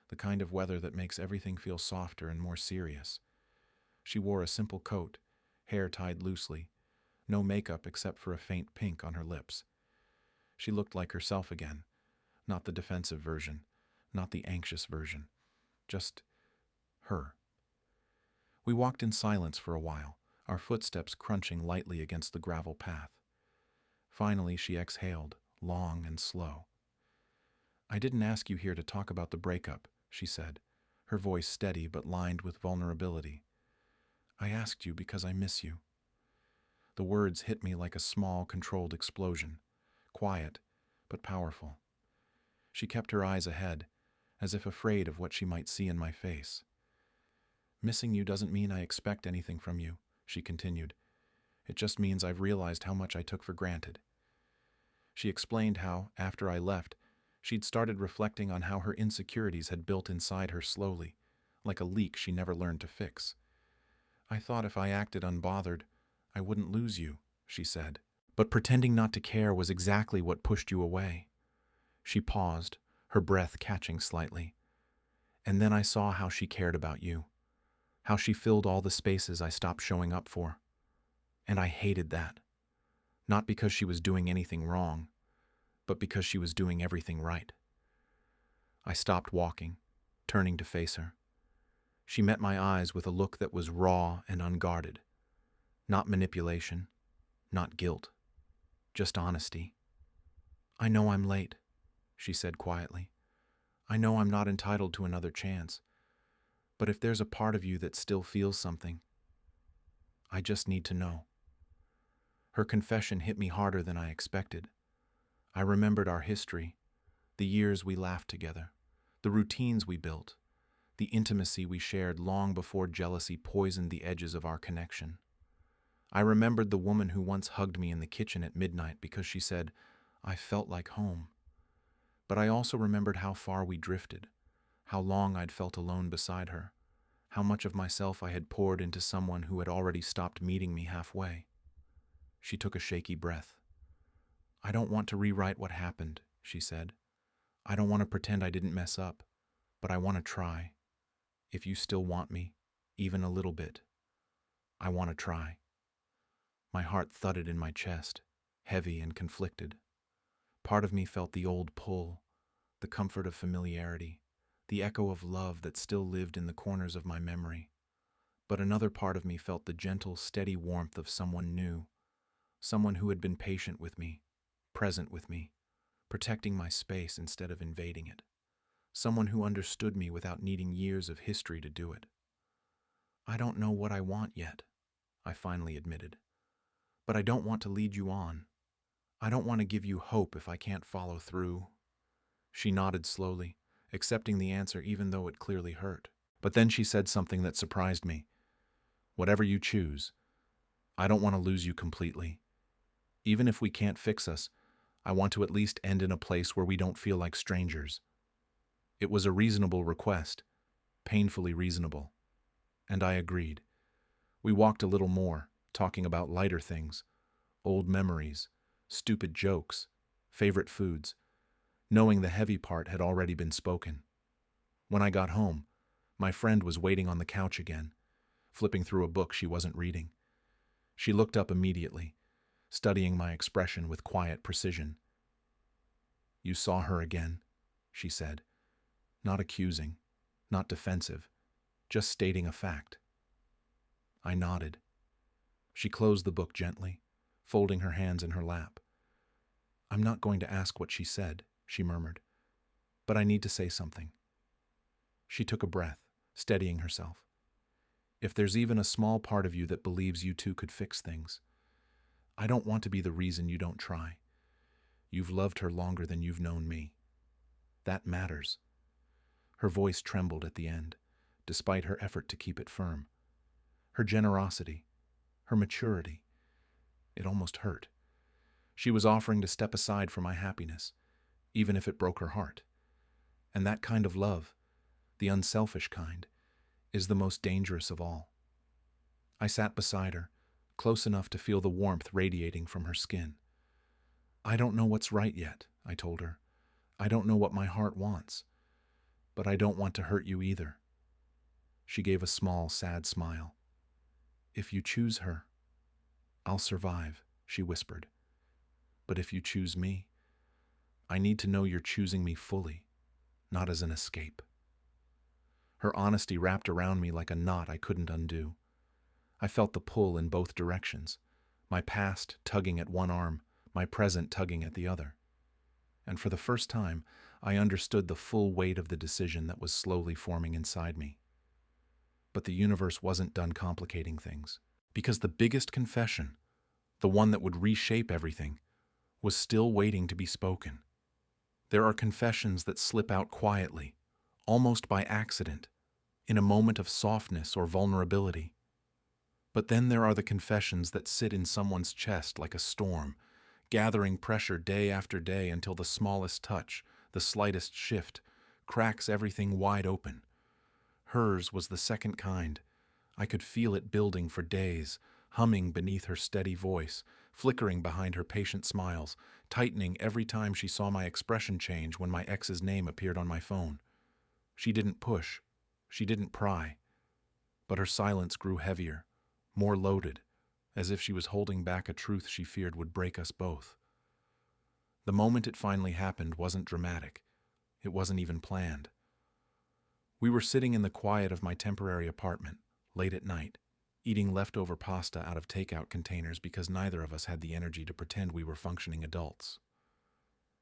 the kind of weather that makes everything feel softer and more serious. She wore a simple coat, hair tied loosely, no makeup except for a faint pink on her lips. She looked like herself again, not the defensive version, not the anxious version, just her. We walked in silence for a while, our footsteps crunching lightly against the gravel path. Finally, she exhaled, long and slow. "I didn't ask you here to talk about the breakup," she said, her voice steady but lined with vulnerability. "I asked you because I miss you." The words hit me like a small, controlled explosion, quiet but powerful. She kept her eyes ahead, as if afraid of what she might see in my face. "Missing you doesn't mean I expect anything from you," she continued. "It just means I've realized how much I took for granted." She explained how, after I left, she'd started reflecting on how her insecurities had built inside her slowly, like a leak she never learned to fix. "I thought if I acted unbothered, I wouldn't lose you," she said. "But pretending not to care was exactly what pushed you away." She paused, her breath catching slightly. "And then I saw how she cared about you, how she filled all the spaces I stopped showing up for. And I hated that. Not because she was doing anything wrong, but because she was doing everything right." I stopped walking, turning to face her. She met my eyes with a look that was raw and unguarded. Not manipulation, not guilt, just honesty. "I know I'm late," she said quietly. "I know I'm not entitled to another chance. But if there's a part of you that still feels something, I just need to know." Her confession hit me harder than I expected. I remembered our history, the years we laughed together, the routines we built, the intimacy we shared long before jealousy poisoned the edges of our connection. I remembered the woman who once hugged me in the kitchen at midnight because she said, "I felt like home." But I also remembered how far we drifted, how long I'd felt alone beside her, how much of myself I had poured into someone who had already stopped meeting me halfway. She took a shaky breath. "I don't want to rewrite what happened," she said. "I don't want to pretend I didn't mess up, but I want to try. If you still want me, even a little bit, I want to try." My heart thudded in my chest, heavy and conflicted. Part of me felt the old pull, the comfort of familiarity, the echo of love that still lived in the corners of my memory. But another part of me felt the gentle, steady warmth of someone new, someone who had been patient with me, present with me, protecting my space instead of invading it. Someone who understood me without needing years of history to do it. "I don't know what I want yet," I finally admitted. "But I don't want to lead you on. I don't want to give you hope if I can't follow through." She nodded slowly, accepting the answer even though it clearly hurt. But then she said something that surprised me. "Whatever you choose, I don't want to lose you completely. Even if we can't fix us, I want to at least end in a place where we don't feel like strangers." It was a reasonable request, painfully reasonable, and I agreed. We walked a little more, talking about lighter things, old memories, stupid jokes, favorite foods, knowing the heavy part had already been spoken. When I got home, my friend was waiting on the couch again, flipping through a book she wasn't reading. She looked up immediately, studying my expression with quiet precision. "You saw her again," she said, not accusing, not defensive, just stating a fact. I nodded. She closed the book gently, folding her hands in her lap. "I'm not going to ask what she said," she murmured, "but I need to say something." She took a breath, steadying herself. "If there's even a small part of you that believes you two could fix things, I don't want to be the reason you don't try. You've loved her longer than you've known me. That matters." Her voice trembled at the end, despite her effort to keep it firm. Her generosity, her maturity, it almost hurt. She was offering to step aside for my happiness, even if it broke her heart. And that kind of love, the unselfish kind, is the most dangerous of all. I sat beside her, close enough to feel the warmth radiating from her skin. "I don't know what's right yet," I told her. "I don't know what my heart wants. But I don't want to hurt you either." She gave a small, sad smile. "If you choose her, I'll survive," she whispered. "But if you choose me, I need to know you're choosing me fully, not as an escape." Her honesty wrapped around me like a knot I couldn't undo. I felt the pull in both directions, my past tugging at one arm, my present tugging at the other. And for the first time, I understood the full weight of the decision that was slowly forming inside me. But the universe wasn't done complicating things, because the biggest confession, the one that would reshape everything, was still waiting to be spoken. There are confessions that slip out quietly, almost by accident, in a moment of softness or vulnerability. But then there are the confessions that sit in someone's chest like a storm, gathering pressure day after day until the smallest touch, the slightest shift, cracks everything wide open. Hers was the second kind. I could feel it building for days, humming beneath her steady voice, flickering behind her patient smiles, tightening every time she saw my expression change when my ex's name appeared on my phone. She didn't push, she didn't pry, but her silence grew heavier, more loaded, as if she was holding back a truth she feared would break us both. The moment it finally happened wasn't dramatic. It wasn't even planned. We were sitting in the quiet of my temporary apartment, late at night, eating leftover pasta out of takeout containers because neither of us had the energy to pretend we were functioning adults.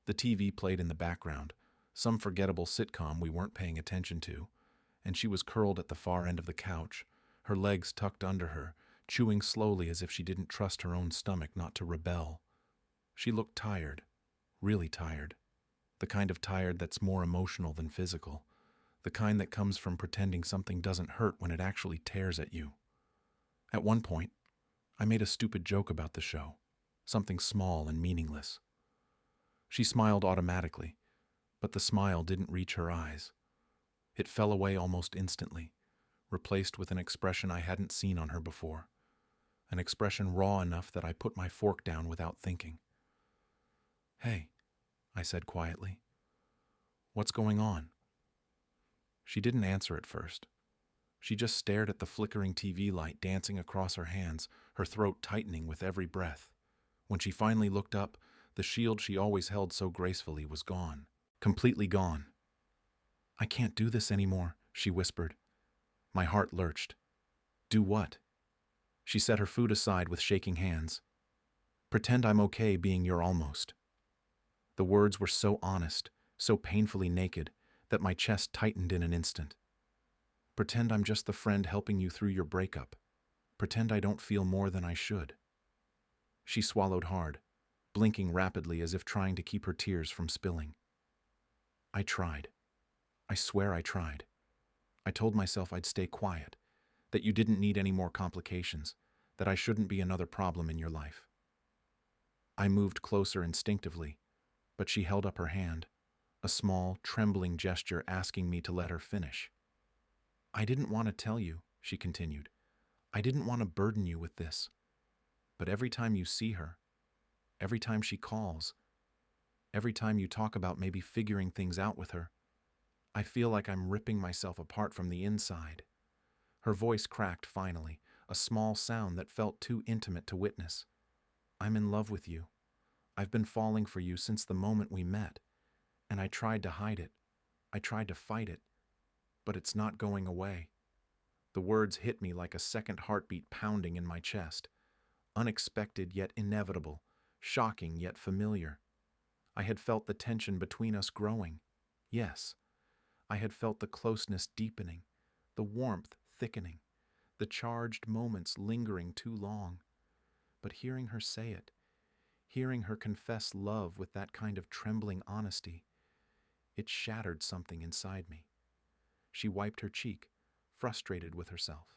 The TV played in the background, some forgettable sitcom we weren't paying attention to, and she was curled at the far end of the couch, her legs tucked under her, chewing slowly as if she didn't trust her own stomach not to rebel. She looked tired, really tired, the kind of tired that's more emotional than physical, the kind that comes from pretending something doesn't hurt when it actually tears at you. At one point, I made a stupid joke about the show, something small and meaningless. She smiled automatically, but the smile didn't reach her eyes. It fell away almost instantly, replaced with an expression I hadn't seen on her before, an expression raw enough that I put my fork down without thinking. "Hey," I said quietly. "What's going on?" She didn't answer at first. She just stared at the flickering TV light dancing across her hands, her throat tightening with every breath. When she finally looked up, the shield she always held so gracefully was gone. Completely gone. "I can't do this anymore," she whispered. My heart lurched. "Do what?" She set her food aside with shaking hands. "Pretend I'm okay being your almost." The words were so honest, so painfully naked, that my chest tightened in an instant. "Pretend I'm just the friend helping you through your breakup. Pretend I don't feel more than I should." She swallowed hard, blinking rapidly as if trying to keep her tears from spilling. I tried. I swear I tried. I told myself I'd stay quiet, that you didn't need any more complications, that I shouldn't be another problem in your life. I moved closer instinctively, but she held up her hand, a small, trembling gesture asking me to let her finish. "I didn't want to tell you," she continued. "I didn't want to burden you with this. But every time you see her, every time she calls, every time you talk about maybe figuring things out with her, I feel like I'm ripping myself apart from the inside." Her voice cracked finally, a small sound that felt too intimate to witness. "I'm in love with you. I've been falling for you since the moment we met, and I tried to hide it. I tried to fight it, but it's not going away." The words hit me like a second heartbeat pounding in my chest. Unexpected yet inevitable, shocking yet familiar. I had felt the tension between us growing. Yes, I had felt the closeness deepening, the warmth thickening, the charged moments lingering too long. But hearing her say it, hearing her confess love with that kind of trembling honesty, it shattered something inside me. She wiped her cheek, frustrated with herself.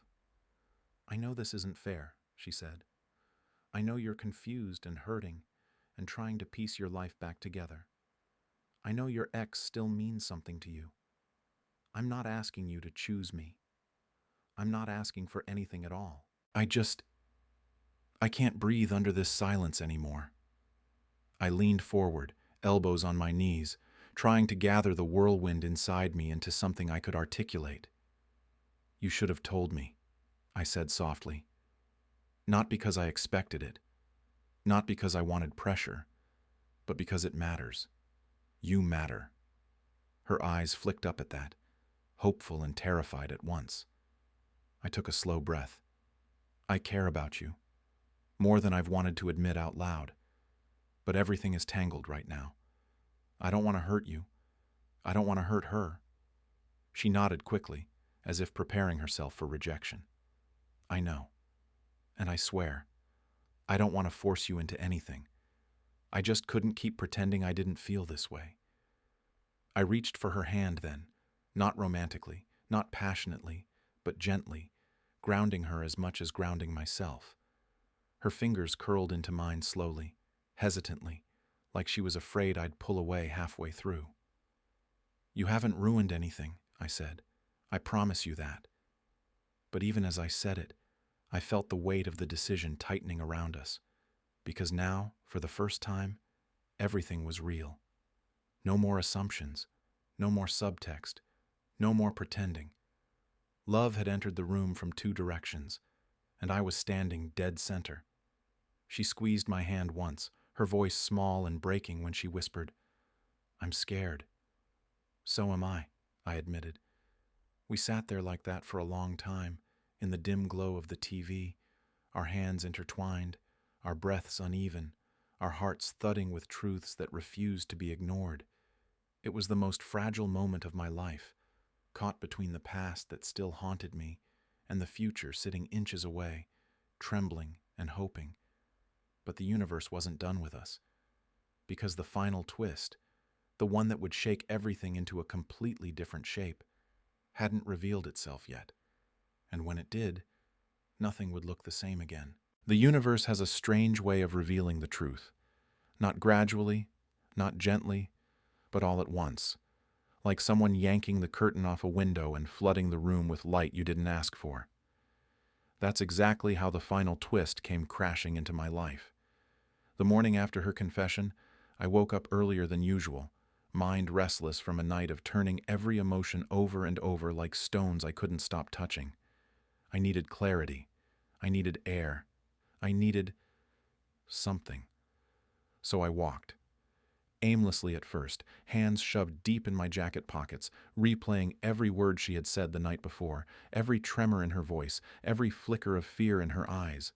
"I know this isn't fair," she said. "I know you're confused and hurting and trying to piece your life back together. I know your ex still means something to you. I'm not asking you to choose me. I'm not asking for anything at all. I can't breathe under this silence anymore." I leaned forward, elbows on my knees, trying to gather the whirlwind inside me into something I could articulate. "You should have told me," I said softly. "Not because I expected it, not because I wanted pressure, but because it matters. You matter." Her eyes flicked up at that, hopeful and terrified at once. I took a slow breath. "I care about you, more than I've wanted to admit out loud. But everything is tangled right now. I don't want to hurt you. I don't want to hurt her." She nodded quickly, as if preparing herself for rejection. "I know. And I swear, I don't want to force you into anything. I just couldn't keep pretending I didn't feel this way." I reached for her hand then, not romantically, not passionately, but gently, grounding her as much as grounding myself. Her fingers curled into mine slowly, hesitantly, like she was afraid I'd pull away halfway through. "You haven't ruined anything," I said. "I promise you that." But even as I said it, I felt the weight of the decision tightening around us, because now, for the first time, everything was real. No more assumptions, no more subtext, no more pretending. Love had entered the room from two directions, and I was standing dead center. She squeezed my hand once, her voice small and breaking when she whispered, "I'm scared." "So am I admitted. We sat there like that for a long time, in the dim glow of the TV, our hands intertwined, our breaths uneven, our hearts thudding with truths that refused to be ignored. It was the most fragile moment of my life, caught between the past that still haunted me and the future sitting inches away, trembling and hoping. But the universe wasn't done with us, because the final twist, the one that would shake everything into a completely different shape, hadn't revealed itself yet. And when it did, nothing would look the same again. The universe has a strange way of revealing the truth, not gradually, not gently, but all at once, like someone yanking the curtain off a window and flooding the room with light you didn't ask for. That's exactly how the final twist came crashing into my life. The morning after her confession, I woke up earlier than usual, mind restless from a night of turning every emotion over and over like stones I couldn't stop touching. I needed clarity. I needed air. I needed something. So I walked. Aimlessly at first, hands shoved deep in my jacket pockets, replaying every word she had said the night before, every tremor in her voice, every flicker of fear in her eyes.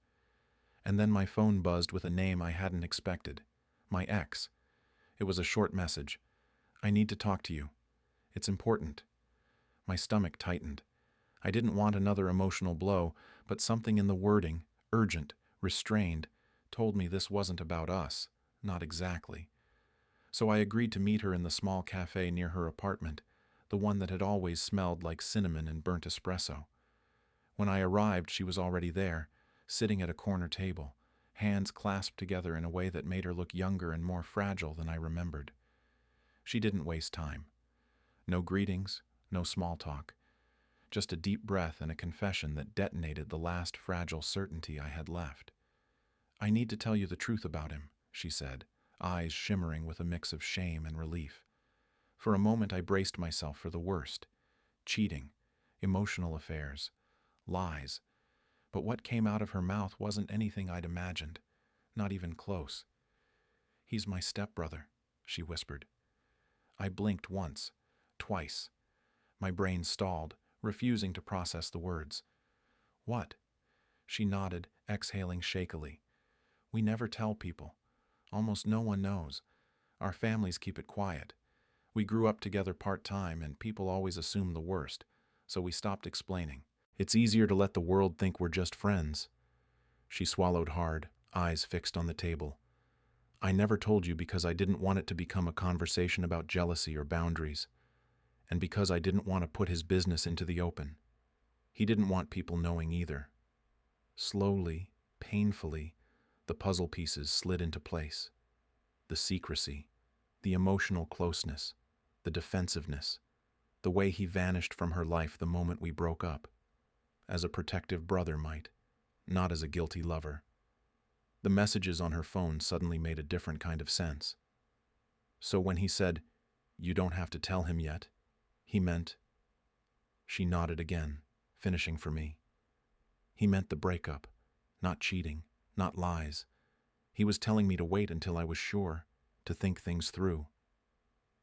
And then my phone buzzed with a name I hadn't expected. My ex. It was a short message. "I need to talk to you. It's important." My stomach tightened. I didn't want another emotional blow, but something in the wording, urgent, restrained, told me this wasn't about us. Not exactly. So I agreed to meet her in the small cafe near her apartment, the one that had always smelled like cinnamon and burnt espresso. When I arrived, she was already there, sitting at a corner table, hands clasped together in a way that made her look younger and more fragile than I remembered. She didn't waste time. No greetings, no small talk, just a deep breath and a confession that detonated the last fragile certainty I had left. "I need to tell you the truth about him," she said, eyes shimmering with a mix of shame and relief. For a moment I braced myself for the worst. Cheating, emotional affairs, lies. But what came out of her mouth wasn't anything I'd imagined, not even close. "He's my stepbrother," she whispered. I blinked once, twice. My brain stalled, refusing to process the words. "What?" She nodded, exhaling shakily. "We never tell people. Almost no one knows. Our families keep it quiet. We grew up together part-time, and people always assume the worst, so we stopped explaining. It's easier to let the world think we're just friends." She swallowed hard, eyes fixed on the table. "I never told you because I didn't want it to become a conversation about jealousy or boundaries, and because I didn't want to put his business into the open. He didn't want people knowing either." Slowly, painfully, the puzzle pieces slid into place. The secrecy, the emotional closeness, the defensiveness, the way he vanished from her life the moment we broke up, as a protective brother might, not as a guilty lover. The messages on her phone suddenly made a different kind of sense. So when he said, "You don't have to tell him yet," he meant... She nodded again, finishing for me. He meant the breakup, not cheating, not lies. He was telling me to wait until I was sure, to think things through.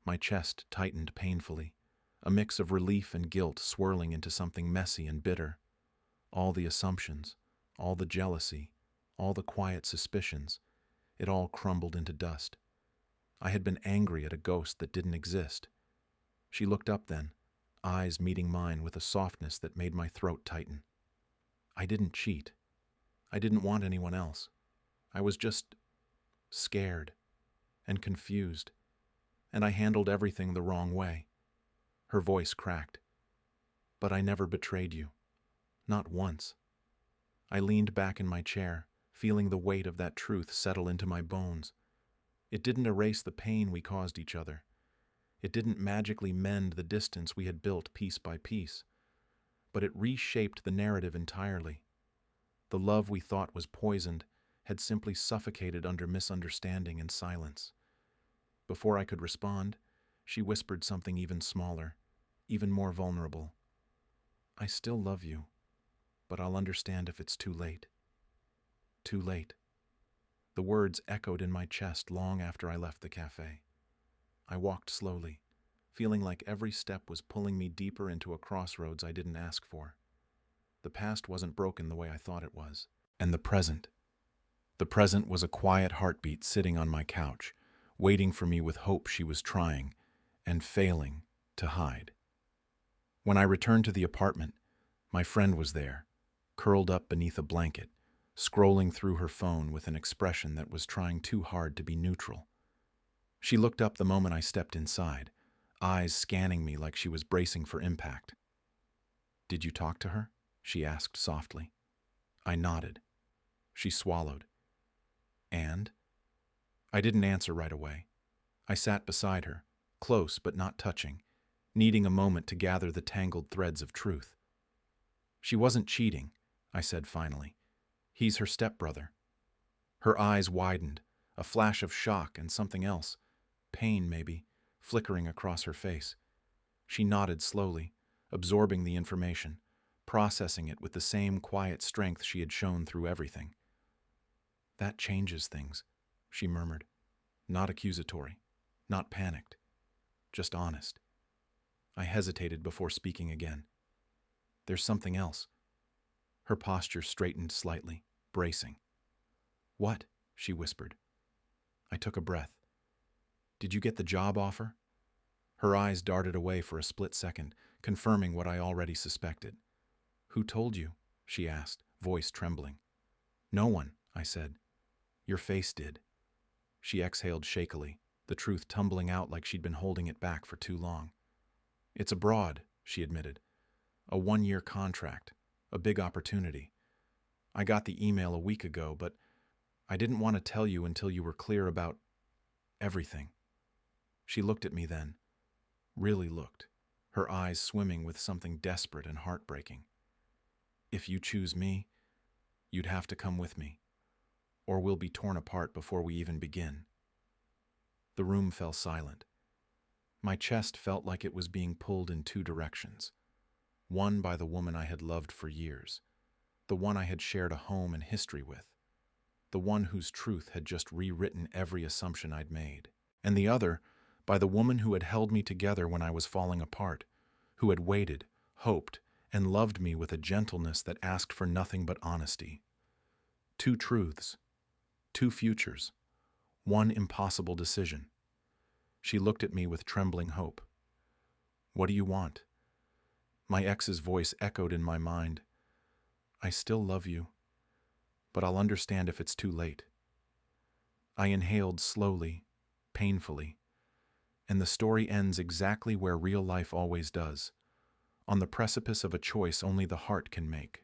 My chest tightened painfully, a mix of relief and guilt swirling into something messy and bitter. All the assumptions, all the jealousy, all the quiet suspicions, it all crumbled into dust. I had been angry at a ghost that didn't exist. She looked up then, eyes meeting mine with a softness that made my throat tighten. "I didn't cheat. I didn't want anyone else. I was just scared and confused, and I handled everything the wrong way." Her voice cracked. "But I never betrayed you. Not once." I leaned back in my chair, feeling the weight of that truth settle into my bones. It didn't erase the pain we caused each other. It didn't magically mend the distance we had built piece by piece. But it reshaped the narrative entirely. The love we thought was poisoned had simply suffocated under misunderstanding and silence. Before I could respond, she whispered something even smaller, even more vulnerable. "I still love you, but I'll understand if it's too late." Too late. The words echoed in my chest long after I left the cafe. I walked slowly, feeling like every step was pulling me deeper into a crossroads I didn't ask for. The past wasn't broken the way I thought it was. And the present. The present was a quiet heartbeat sitting on my couch, waiting for me with hope she was trying, and failing, to hide. When I returned to the apartment, my friend was there, curled up beneath a blanket, scrolling through her phone with an expression that was trying too hard to be neutral. She looked up the moment I stepped inside, eyes scanning me like she was bracing for impact. "Did you talk to her?" she asked softly. I nodded. She swallowed. "And?" I didn't answer right away. I sat beside her, close but not touching, needing a moment to gather the tangled threads of truth. She wasn't cheating, I said finally. He's her stepbrother. Her eyes widened, a flash of shock and something else, pain maybe, flickering across her face. She nodded slowly, absorbing the information, processing it with the same quiet strength she had shown through everything. That changes things, she murmured. Not accusatory, not panicked, just honest. I hesitated before speaking again. There's something else. Her posture straightened slightly, bracing. What? She whispered. I took a breath. Did you get the job offer? Her eyes darted away for a split second, confirming what I already suspected. Who told you? She asked, voice trembling. No one, I said. Your face did. She exhaled shakily, the truth tumbling out like she'd been holding it back for too long. It's abroad, she admitted. A 1-year contract, a big opportunity. I got the email a week ago, but I didn't want to tell you until you were clear about everything. She looked at me then, really looked, her eyes swimming with something desperate and heartbreaking. If you choose me, you'd have to come with me, or we'll be torn apart before we even begin. The room fell silent. My chest felt like it was being pulled in 2 directions. One by the woman I had loved for years, the one I had shared a home and history with, the one whose truth had just rewritten every assumption I'd made, and the other by the woman who had held me together when I was falling apart, who had waited, hoped, and loved me with a gentleness that asked for nothing but honesty. 2 truths, 2 futures, 1 impossible decision. She looked at me with trembling hope. What do you want? My ex's voice echoed in my mind. I still love you, but I'll understand if it's too late. I inhaled slowly, painfully, and the story ends exactly where real life always does, on the precipice of a choice only the heart can make.